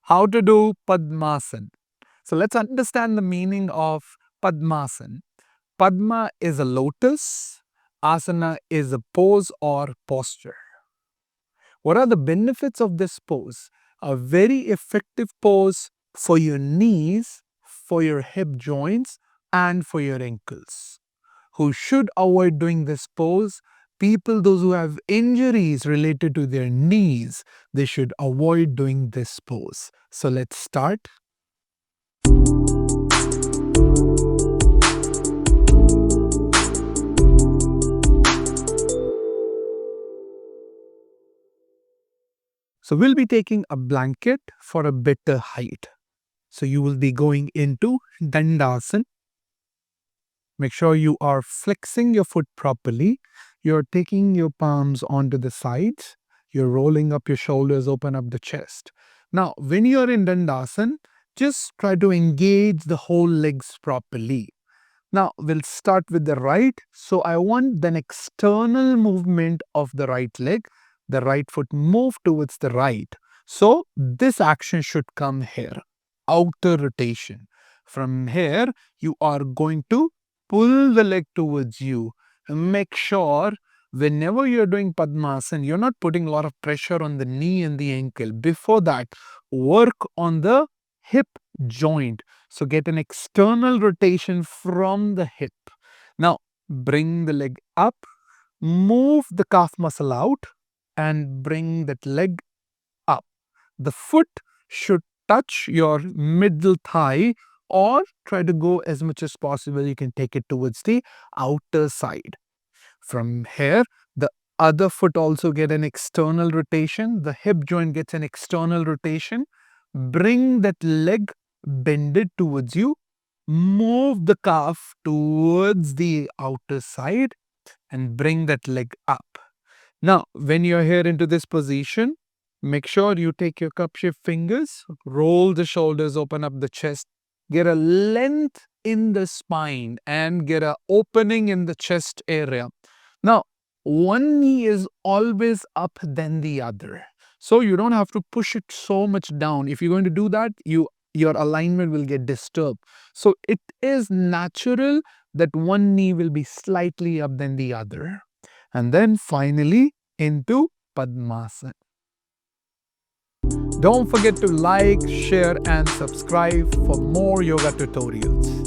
How to do Padmasana. So let's understand the meaning of Padmasana. Padma is a lotus, Asana is a pose or posture. What are the benefits of this pose? A very effective pose for your knees, for your hip joints, and for your ankles. Who should avoid doing this pose? People, those who have injuries related to their knees, they should avoid doing this pose. So let's start. So we'll be taking a blanket for a better height. So you will be going into Dandasana. Make sure you are flexing your foot properly. You're taking your palms onto the sides. You're rolling up your shoulders, open up the chest. Now, when you're in Dandasana, just try to engage the whole legs properly. Now, we'll start with the right. So I want an external movement of the right leg. The right foot move towards the right. So this action should come here. Outer rotation. From here, you are going to pull the leg towards you. Make sure whenever you're doing Padmasana, you're not putting a lot of pressure on the knee and the ankle. Before that, work on the hip joint. So get an external rotation from the hip. Now, bring the leg up, move the calf muscle out, and bring that leg up. The foot should touch your middle thigh, or try to go as much as possible. You can take it towards the outer side. From here, the other foot also get an external rotation. The hip joint gets an external rotation. Bring that leg, bend it towards you. Move the calf towards the outer side and bring that leg up. Now, when you're here into this position, make sure you take your cup shift fingers, roll the shoulders, open up the chest, get a length in the spine and get an opening in the chest area. Now, one knee is always up than the other. So you don't have to push it so much down. If you're going to do that, your alignment will get disturbed. So it is natural that one knee will be slightly up than the other. And then finally into Padmasana. Don't forget to like, share and subscribe for more yoga tutorials.